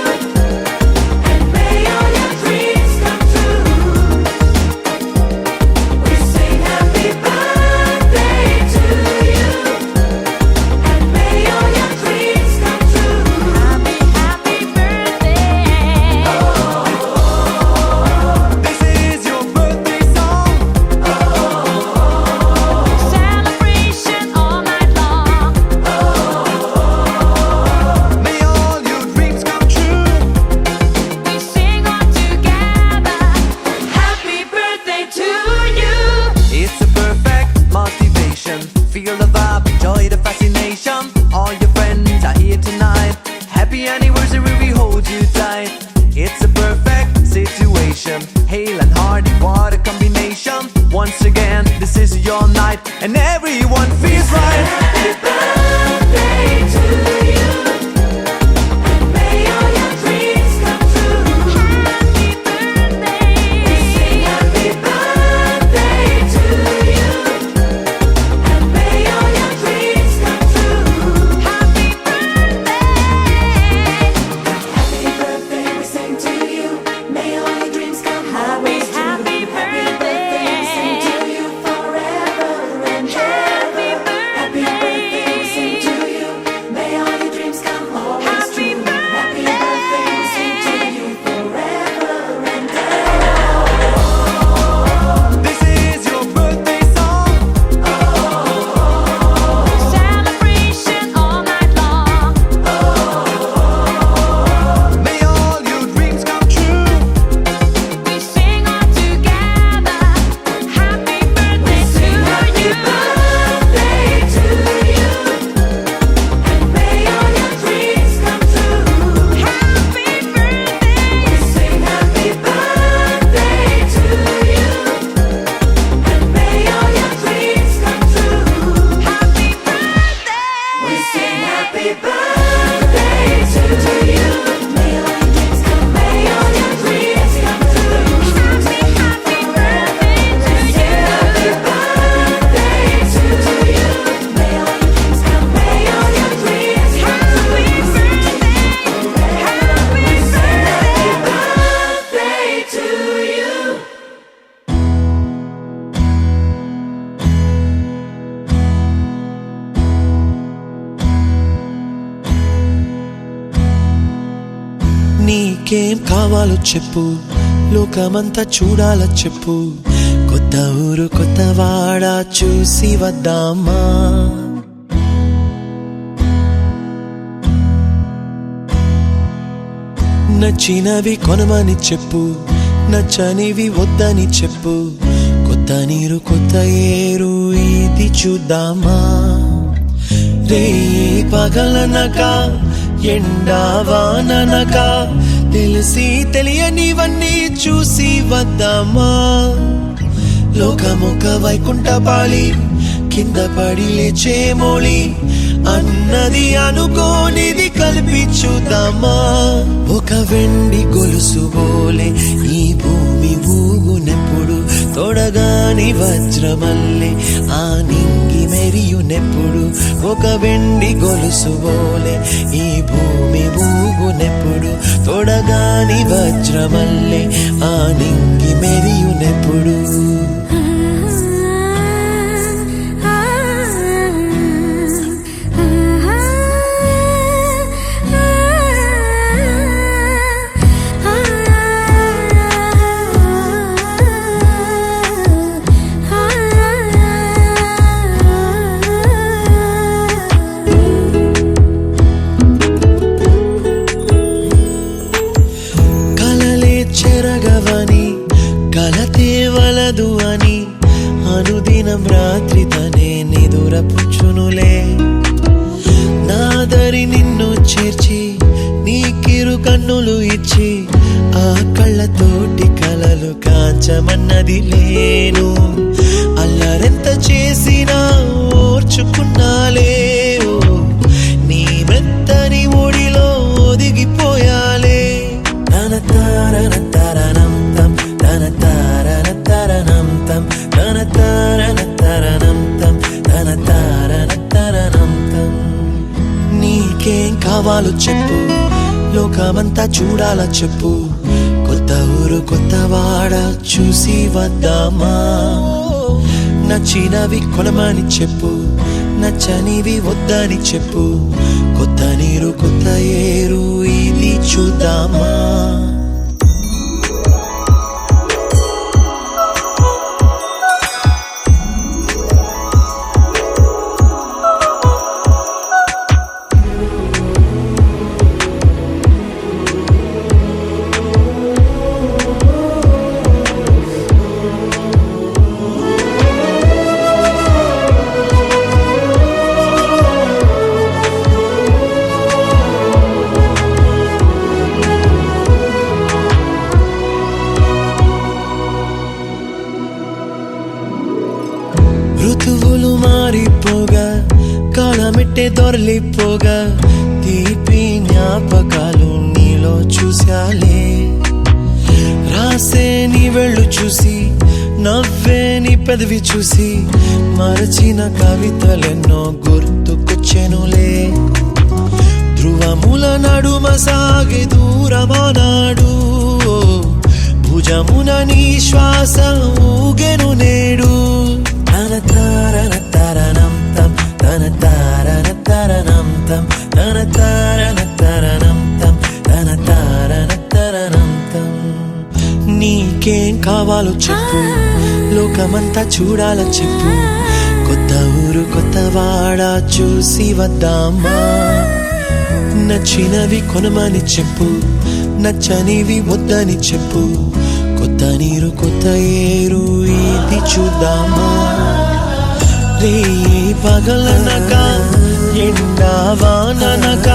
happy birthday to you. May your life dreams come, may all your dreams come true. Happy birthday to you. Happy birthday to you. May your life dreams come, may all your dreams come true. Happy birthday to you. నీకేం కావాలో చెప్పు, లోకమంతా చూడాల చెప్పు, కొత్త ఊరు కొత్త వాడ చూసి వద్దామా. నచ్చినవి కొనమని చెప్పు, నచ్చనివి వద్దని చెప్పు, కొత్త నీరు కొత్త ఏరు ఇది చూద్దామా. రే పగలనక ఎండావాననక తెలిసి తెలియనివన్నీ చూసి వద్దామా. లోకమొక వైకుంఠపాళి, కింద పడి లేచే మోళి, అన్నది అనుకోనిది కలిపి చూద్దామా. ఒక వెండి గొలుసు బోలే ఈ భూమి ఊగునెప్పుడు, తొడగాని వజ్రమల్లే ఆ నింగి మెరియునెప్పుడు. ఒక వెండి గొలుసు బోలే ఈ భూమి ఊగునెప్పుడు, తొడగాని వజ్రమల్లే ఆ నింగి మెరియునెప్పుడు. చెరగవని కలతే వలదు అని అనుదినం రాత్రి తనే నిదురపుచ్చునులే. నాదరి నిన్ను చేర్చి నీకిరు కన్నులు ఇచ్చి, ఆ కళ్ళతోటి కలలు కాంచమన్నది లేను. అల్లరెంత చేసినా ఓర్చుకున్నాలే, నీ మెత్తని ఒడిలో ఒదిగిపోయాలే. తన తారన తరణం తం, తన తారన తరణం తం, తన తారన తరణం తం, తన తారన తరణం తం. నీకేం కావాలో చెప్పు, లోకమంతా చూడాల చెప్పు, కొత్త ఊరు కొత్త వాడ చూసి వద్దామా. నచ్చినవి కొనమని చెప్పు, నచ్చనివి వద్దని చెప్పు, కొత్త నీరు కొత్త ఏరు ఇది చూద్దామా. ఋతువులు మారిపోగా, కాలమెట్టే దొరలిపోగా, తీపి జ్ఞాపకాలు నీలో చూశాలే. రాసే నీ వెళ్ళు చూసి, నవ్వే నీ పెదవి చూసి, మరచిన కవితలెన్నో గుర్తుకొచ్చెనులే. ధ్రువముల నడుమ సాగే దూరమానాడు, భుజమున నీ శ్వాస ఊగెను నేడు. తన తారన తరణం తం, తన తారన తరణం తం, తన తారన తరణం తం, తన తారన తరణం తం. నీకేం కావాలో చెప్పు, లోకమంతా చూడాల చెప్పు, కొత్త ఊరు కొత్త వాడ చూసి వద్దామా. నచ్చినవి కొనమని చెప్పు, నచ్చనివి వద్దని చెప్పు, కొత్త నీరు కొత్త ఏరు ఇది చూద్దామా. రే పగలనక ఎండావాననక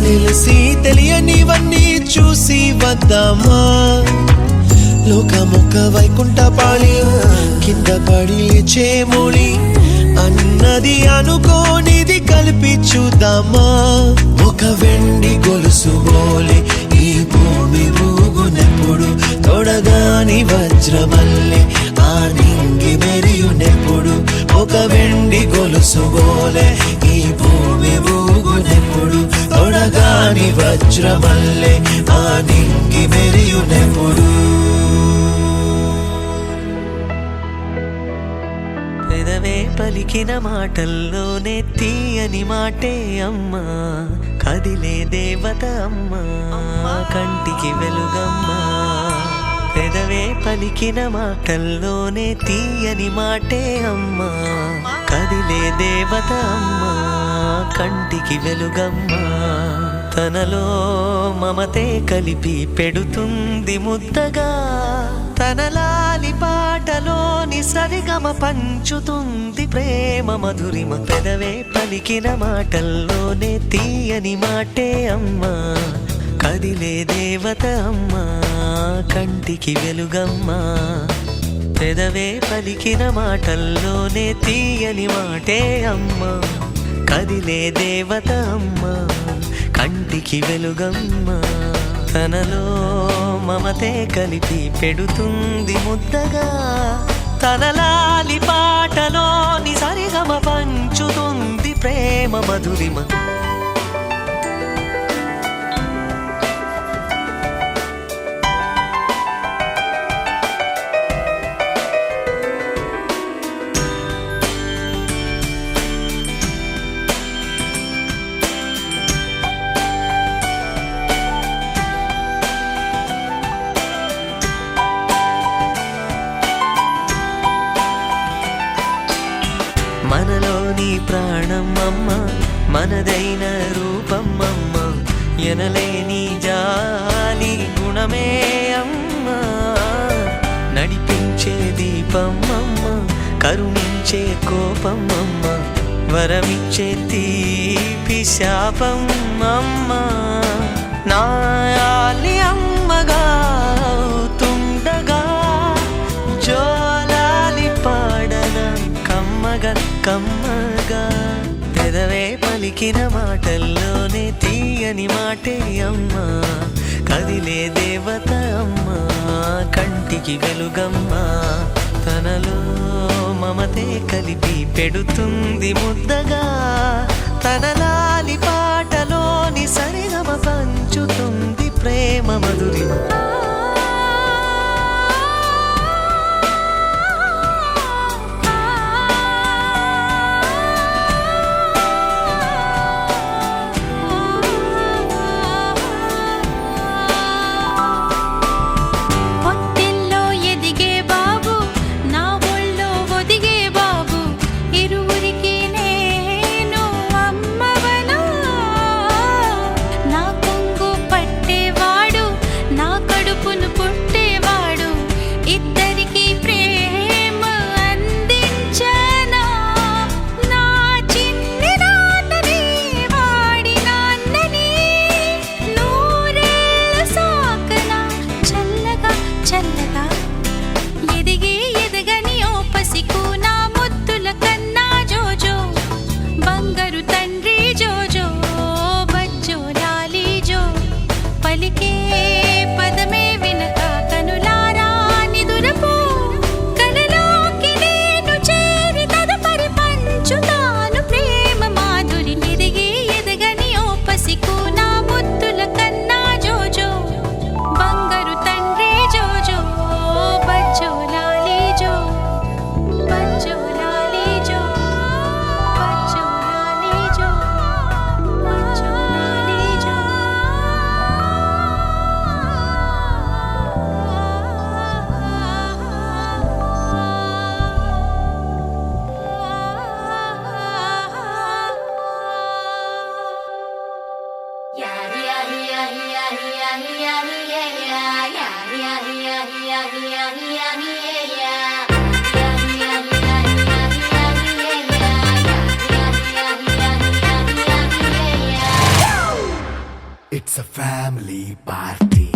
తెలిసి తెలియనివన్నీ చూసి వద్దామా. లోకమొక వైకుంఠపాళి, కింద పడి లేచే మోళి, అన్న ఉన్నది అనుకోనిది కలిపి చూద్దామా ఒక వెండి గొలుసు బోలే ఈ భూమి ఊగునెప్పుడు తొడగాని వజ్రమల్లె ఆ నింగి మెరియునెప్పుడు ఒక వెండి గొలుసు బోలే ఈ భూమి ఊగునెప్పుడు తొడగాని వజ్రమల్లె ఆ నింగి మెరియునెప్పుడు పెదవే పలికిన మాటల్లోనే తీయని మాటే అమ్మా కదిలే దేవత అమ్మా కంటికి వెలుగమ్మా పెదవే పలికిన మాటల్లోనే తీయని మాటే అమ్మా కదిలే దేవత అమ్మా కంటికి వెలుగమ్మా తనలో మమతే కలిపి పెడుతుంది ముద్దగా తనలాలి పాటలోని సరిగమ పంచుతుంది ప్రేమ మధురిమ పెదవే పలికిన మాటల్లోనే తీయని మాటే అమ్మా కదిలే దేవత అమ్మా కంటికి వెలుగమ్మా పెదవే పలికిన మాటల్లోనే తీయని మాటే అమ్మా కదిలే దేవత అమ్మా కంటికి వెలుగమ్మా తనలో మమతే కలిపి పెడుతుంది ముద్దగా తనలాలి పాటలోని సరిగమ పంచుతుంది ప్రేమ మధురిమ మనలోని ప్రాణమమ్మ మనదైన రూపమ్మమ్మ ఎనలేని జాలి గుణమే అమ్మ నడిపించే దీపమ్మమ్మ కరుణించే కోపమ్మమ్మ వరమిచ్చే తీపి శాపమ్మమ్మ నాయాలి అమ్మగా అవుతుండగా జోలాలి పాడన కమ్మగా కమ్మగా పెదవే పలికిన మాటల్లోనే తీయని మాటే అమ్మా కదిలే దేవత అమ్మా కంటికి వెలుగమ్మా తనలో మమతే కలిపి పెడుతుంది ముద్దగా తనలాలి పాటలోని సరిగమ పంచుతుంది ప్రేమ మధురిమ పొత్తిల్లో ఎదిగే బాబు నా ఒళ్ళో ఒదిగే బాబు ఇరువురికి నేను అమ్మవనా నా కొంగు పట్టేవాడు నా కడుపును పుట్టేవాడు ఇద్దరికి ప్రేమ అందించనా నా చిన్ని నాన్నని వాడి నాన్నని నూరేళ్ళు సాకనా చల్లగా చల్లగా ఎదిగి ఎదగని ఓ పసికు నా ముద్దుల కన్నా జోజో బంగారు తండ్రి జోజో బజ్జో లాలి జో పలికే పదమే వినక కనులారా నిదురపో కలలోకి నేను చేరి తదుపరి పంచుతాను ప్రేమ మాధురి ఎదిగి ఎదగని ఓ పసికు నా ముద్దుల కన్నా జోజో బంగారు తండ్రి జోజో బజ్జో లాలి జో బజ్జో లాలి జో బజ్జో లాలి జో బజ్జో లాలి జో It's a family party.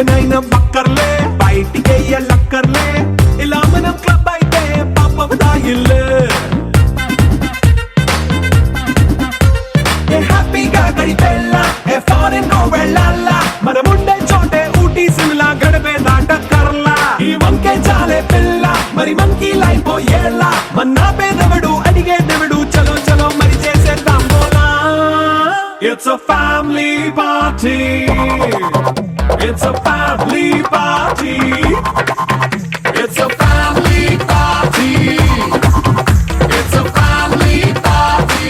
బయటనైనా బక్కర్లే బయటికి లక్కర్లే ఇలా మనం క్లబ్ అయితే పాపం దాయిల్లే హ్యాపీగా గడిపెళ్ళా ఫారెన్ నో వెళ్ళాలా మనముండే చోటే ఊటీ సిమ్లా గడిపే దాటక్కర్లా ఈ వంకే చాలే పిల్ల మరి మంకీ లైఫ్ పోయేళ్ళ మన్నా పేదవడు అడిగేదెవడు చలో చలో మరి చేసేద్దాం బోలా It's a family party. It's a family party. It's a family party. It's a family party.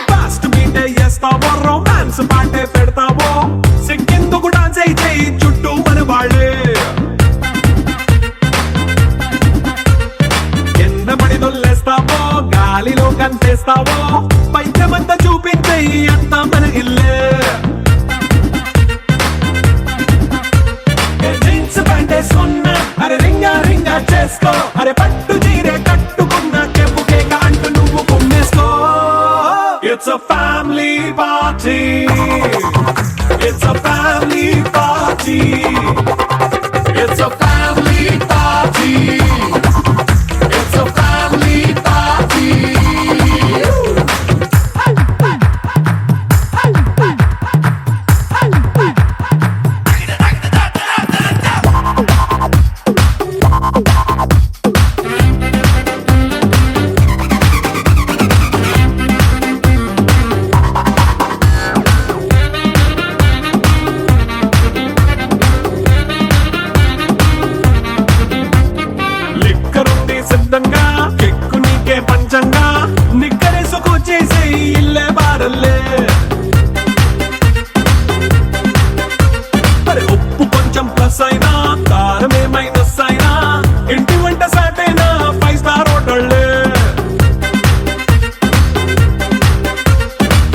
Fast beat చేస్తావో రొమాన్స్ పాటే పెడతావో సిగ్గెందుకు డాన్స్ అయి చేయి చుట్టూ మన వాళ్ళే కింద పడి దొల్లేస్తావో గాలిలో కనిపిస్తావో పైకమంతా చూపించేయి అంతా మన ఇల్లే జీన్స్ ప్యాంట్ వేసుకున్నా అరే రింగా రింగా చేసుకో అరే పట్టు చీరే కట్టుకున్నా కెప్పు కేక అంటూ నువ్వు కుమ్మేసుకో It's a family party. It's a family party. It's a family party. It's a family party. లిక్కరుంది సిద్ధంగా కెక్కు నీకే పంచంగా నిక్కరేసుకొచ్చేసే ఇల్లే బారల్లే మరి ఉప్పు కొంచెం ప్లస్ అయినా కారమే మైనస్ అయినా ఇంటి వంట సాటైనా 5 స్టార్ హోటళ్ళే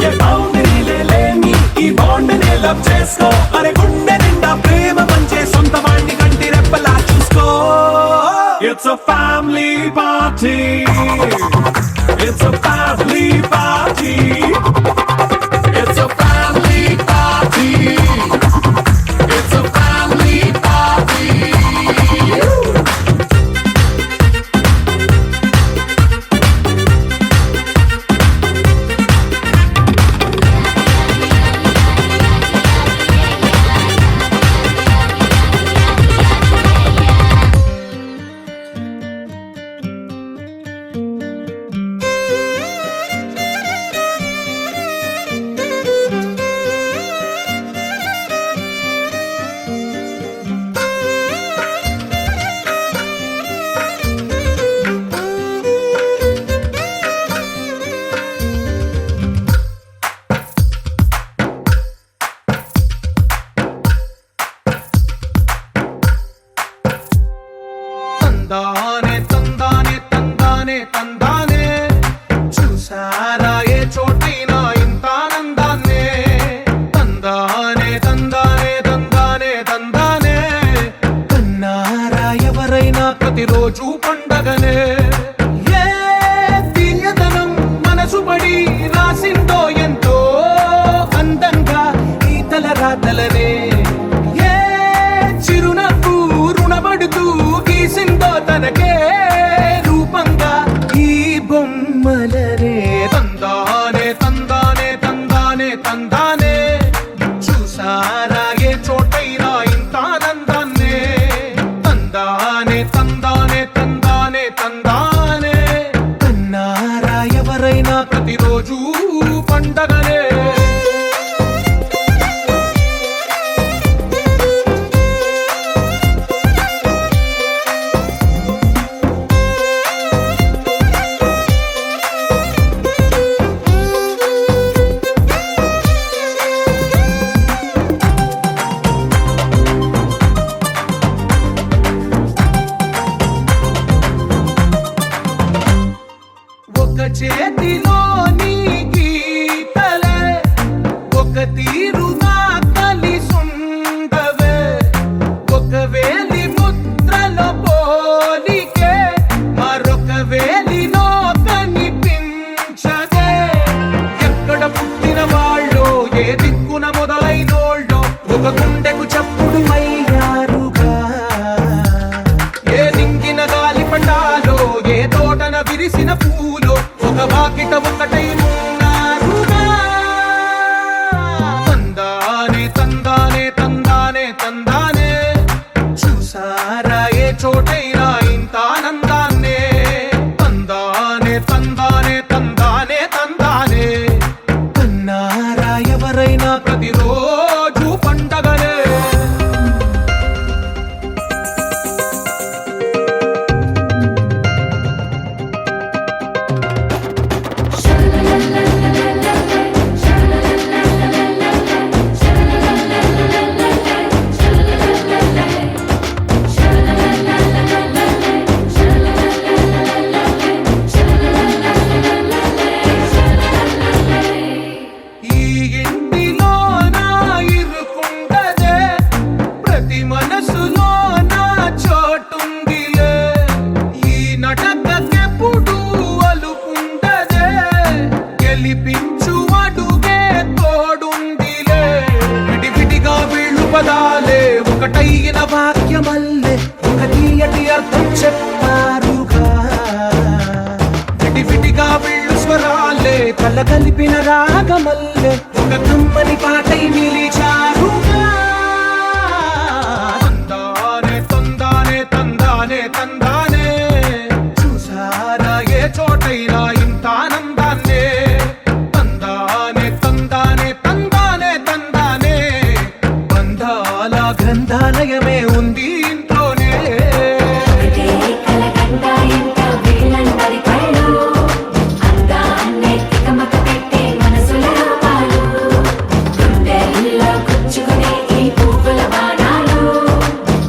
ఏ బౌండరీలే లేని ఈ బాండ్నే లవ్ చేసుకో అరే గుండె నిండా ప్రేమ పంచే సొంత వాణ్ణి కంటి రెప్పలా చూసుకో It's a family party. It's a family party. It's a family party. It's a family party. తందానే తందానే తందానే తందానే చూసారా ఏ చోటైనా ఇంత ఆనందాన్నే తందానే తందానే తందానే తందానే కన్నారా ఎవరైనా ప్రతిరోజు పండగనే ఏ తీయదనం మనసు పడి రాసిందో ఎంతో అందంగా ఈ తలరాతలనే ఏ చిరునవ్వు రుణపడుతూ గీసిందో తనకే రూపంగా ఈ బొమ్మలనే తందానే తందానే తందానే తందానే చూసారా ఏ చోటైనా ఇంత ఆనందాన్నే తందానే తందానే తందానే తందానే కన్నారా ఎవరైనా ప్రతిరోజు పండగనే ఒక చేతిలోని గీతలే ఒక తీరుగా కలిసుండవే ఒక వేలి ముద్రలో పోలికే మరొక వేలిలో కనిపించదే ఎక్కడ పుట్టిన వాళ్ళో ఏ దిక్కున మొదలైనోళ్ళో ఒక గుండెకు చప్పుడు అయ్యారుగా ఏ నింగిన గాలి పటాలో ఏ తోటన విరిసిన పూలో ఒక వాకిట ఒకటై ఉన్నారుగా తందానే తందానే తందానే తందానే చూసారా ఏ చోటైనా ఇంత ఆనందాన్నే తందానే తందానే తందానే తందానే కన్నారా ఎవరైనా ప్రతిరోజు పండగలే ఈ ఇంటిలో నా ఇరుకుండదే ప్రతి మనసులో నా చోటుందిలే ఈ నటకెప్పుడు అలుపుండదే గెలిపించు అడుగే తోడుందిలే విడివిడిగా వీళ్ళు పదాలే ఒకటైన వాక్యమల్లే ఒక తీయటి అర్థం చెప్పారుగా విడివిడిగా వీళ్ళు స్వరాలే కల కలిపిన రాగమల్లే ఒక కమ్మని పాటై నిలిచారుగా తందానే తందానే తందానే తందానే చూసారా ఏ చోటైనా ఇంత ఆనందాన్నే తందానే తందానే తందానే తందానే బంధాల గ్రంథాలయమే ఉంది ఇంట్లోనే కలకండ ఎంత వీళ్ళందరి కళ్ళు అందాన్నే తికమక పెట్టే మనసుల రూపాలు గుండెల్లో గుచ్చుకునే ఈ పువ్వుల బాణాలు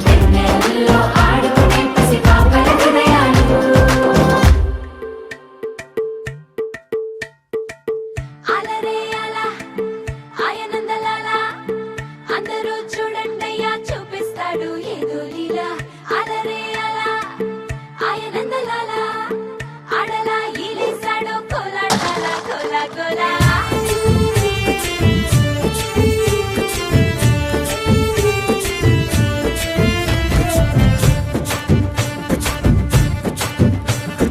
వెన్నెల్లో ఆడుకునే పసిపాపల హృదయాలు అలరే అలా ఆయనందలాలా అందరూ చూడండయ్యా చూపిస్తాడు ఏదో లీలా అలరే అలా ఆయనందలాలా ఆడలా ఈలేశాడు కోలాటాల కోలా కోలా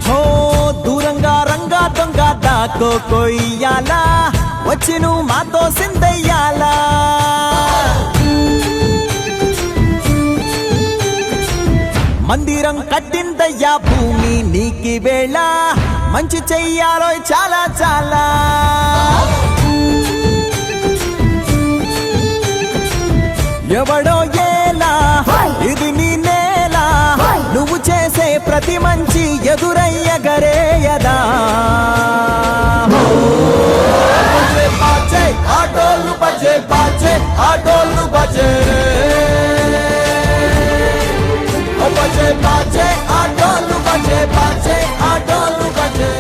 హో దూరంగా రంగా దొంగ దాకో కొయ్యాలా వచ్చి నువ్వు మాతో సిందయ్యాలా మందిరం కట్టిందయ్యా భూమి నీకి వేళ మంచి చెయ్యాలో చాలా చాలా ఎవడో ఏలా ఇది నీ నేల నువ్వు చేసే ప్రతి మంచి ఎదురయ్యగరేయదా బాజే ఆటోలు బజే బాజే ఆటోలు బజే బజే బాజే ఆటోలు బజే బాజే ఆటోలు బజే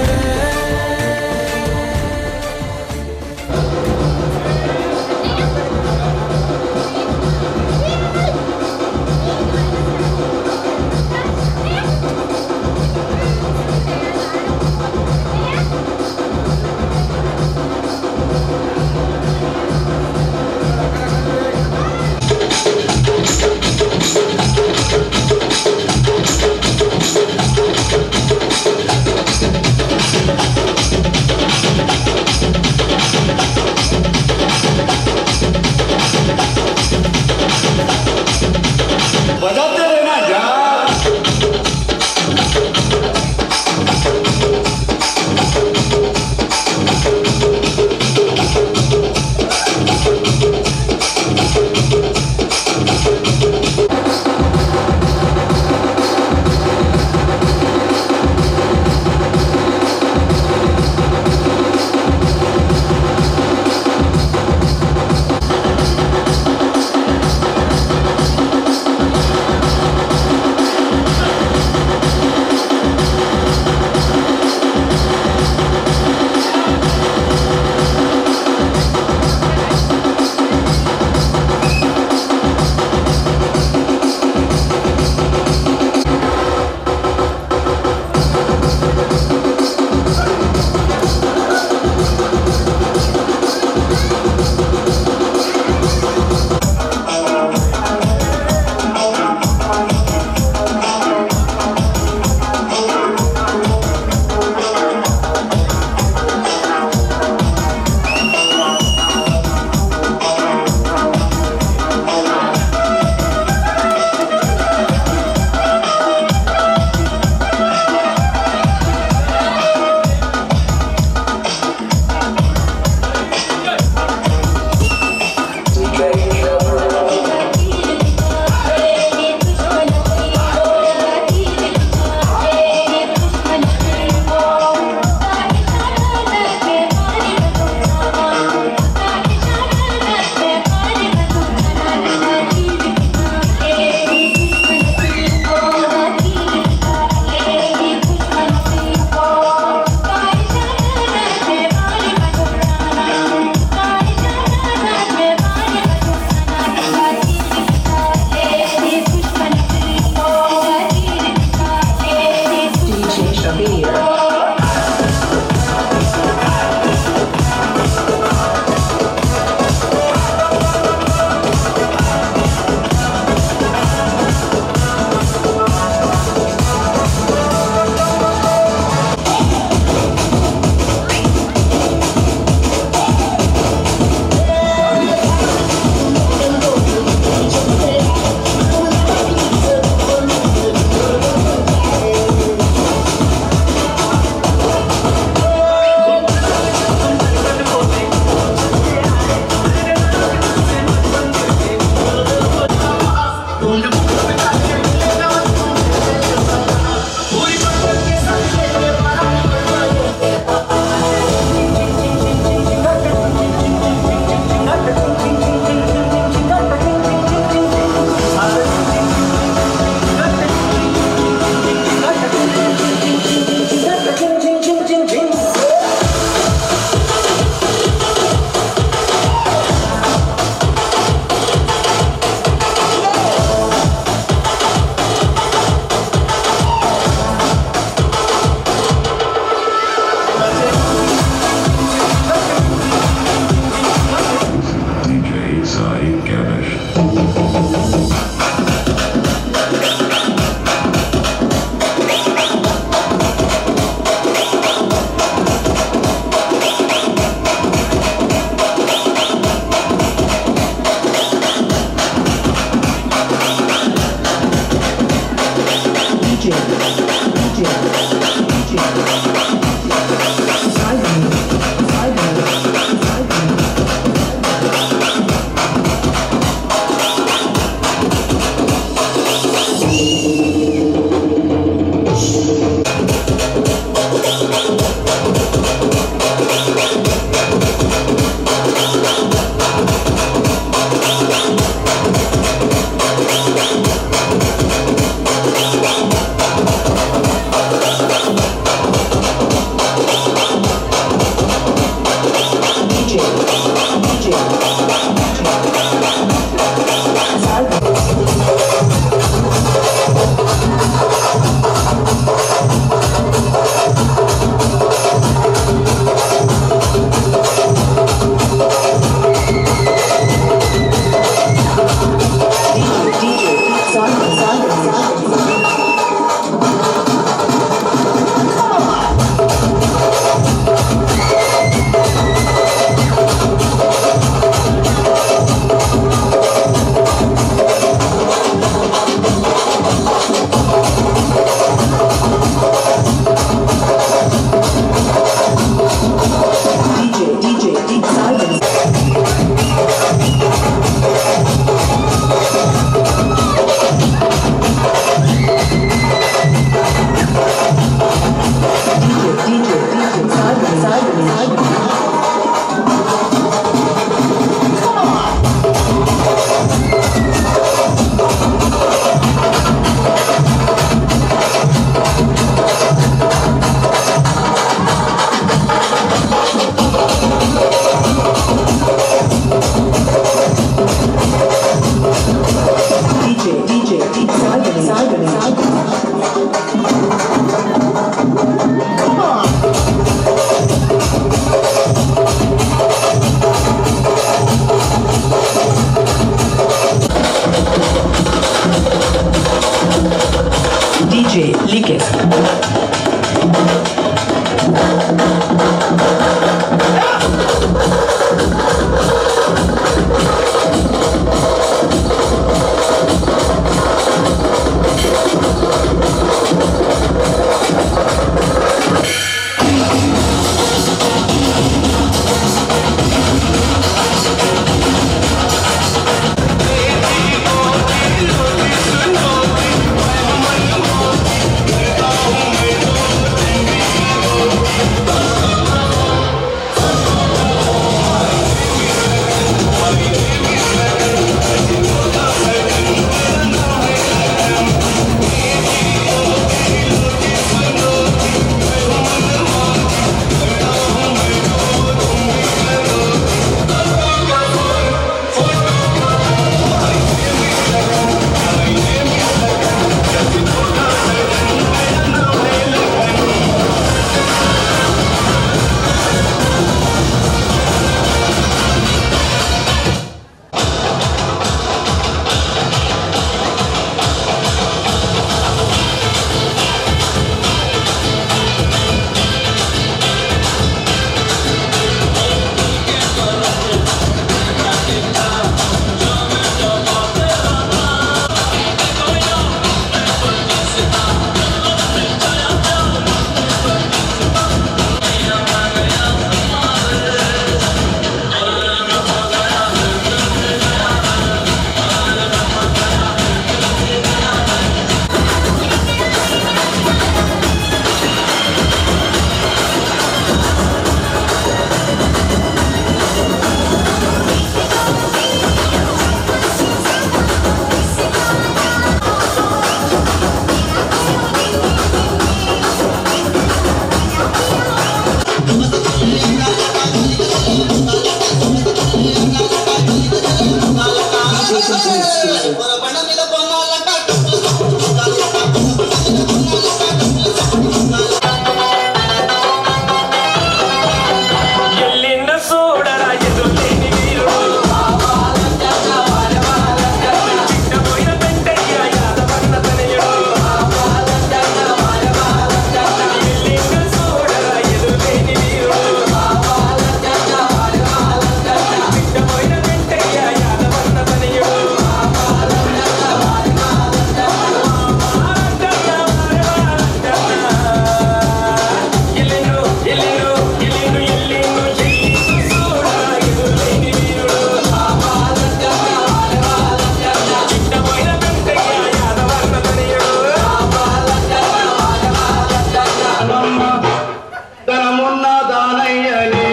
దానయ్యనే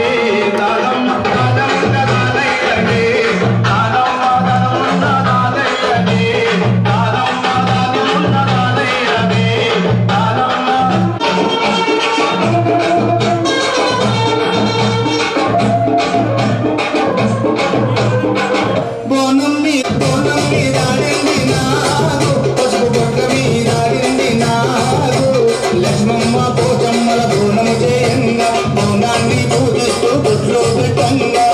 దానమ్మ దానమున్న దానయ్యనే దానమ్మ దానమున్న దానయ్యనే దానమ్మ దానమున్న దానయ్యనే దానమ్మ బోనం మీద ఆడింది నాగు పసుపు బొట్ల మీద ఆడింది నాగు లక్ష్మమ్మ పోచమ్మల బోనము చేయంగా బోనాన్ని పూజిస్తూ బొట్లో పెట్టంగా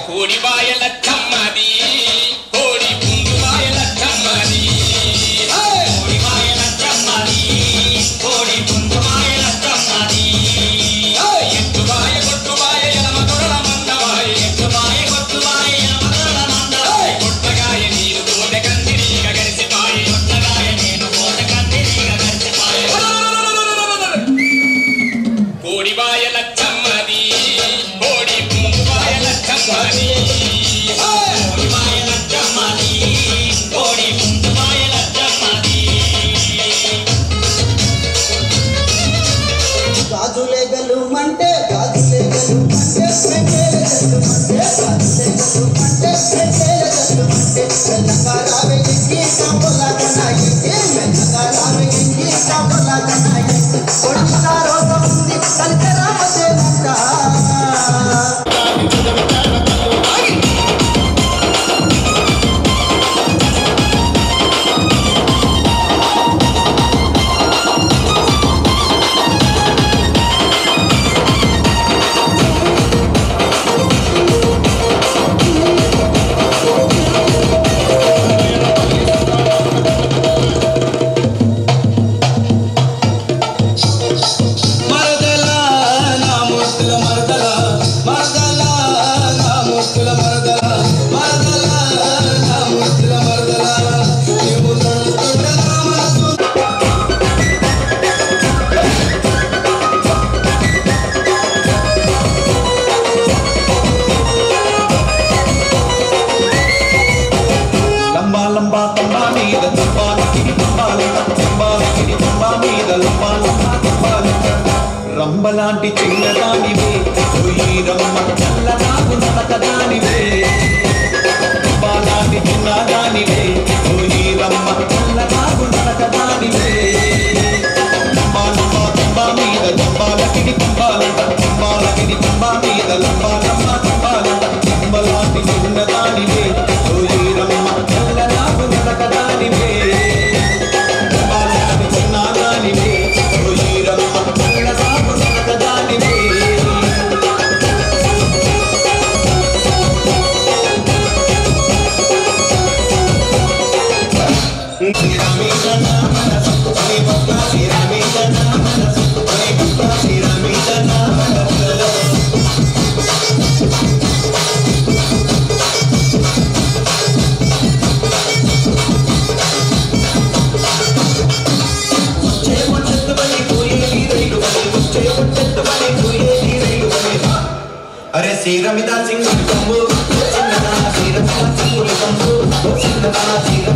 కోడి బాయల కమ్మది కోడి పుంగు బాయల కమ్మది కోడి బాయల కమ్మది కోడి పుంగు బాయల కమ్మది ఎట్టు బాయ కొట్టు బాయ ఎలమ దొరల మందవాయ ఎట్టు బాయ కొట్టు బాయ ఎలమ దొరల మందవాయ కొట్టగాయ నీరు కోట కందిరీగ గరిసిపాయ కొట్టగాయ నేను కోట కందిరీగ గరిసిపాయ కోడి బాయల కమ్మది కోడి పుంగు బాయల కమ్మది కోడి బాయల కమ్మది కోడి పుంగు బాయల కమ్మది గాజులే గలుమంటే పెట్టేల జల్లుమంటే గాజులే గలుమంటే పెట్టేల జల్లుమంటే మెల్లగా రావే ఇంకి కాపలా కనాయి మెల్లగా రావే ఇంకి కాపలా కనాయి ఒడిశా రోజు ఉంది కలితే రామసేనంట మరదలా నా ముస్తుల మరదలా మరదలా నా ముస్తుల మరదలా మరదలా నా ముస్తుల మరదలా నీవు తలుచుకుంటే నా మనసు లంబా లంబా తంబా మీద తంబాలకిడి తంబాలకిడి తంబా మీద లంబా లంబా తంబాలిక రంబలాంటి చిన్నదానివే పోయి రమ్మ చల్లనాగు నలకదానివే రంబలాంటి చిన్నదానివే పోయి రమ్మ చల్లనాగు నలకదానివే లంబా లంబా తంబా మీద తంబాలకిడి తంబాలకిడి తంబా మీద లంబా లంబా తంబాలిక రంబలాంటి చిన్నదానివే పోయి రమ్మ చల్లనాగు నలకదానివే రంబలాంటి చిన్నదానివే పోయి రమ్మ చల్లనాగు నలకదానివే అరే శ్రీరమిదా సింగ్ కంబు శ్రీరమిదా సింగ్ కంబు శ్రీరమిదా సింగ్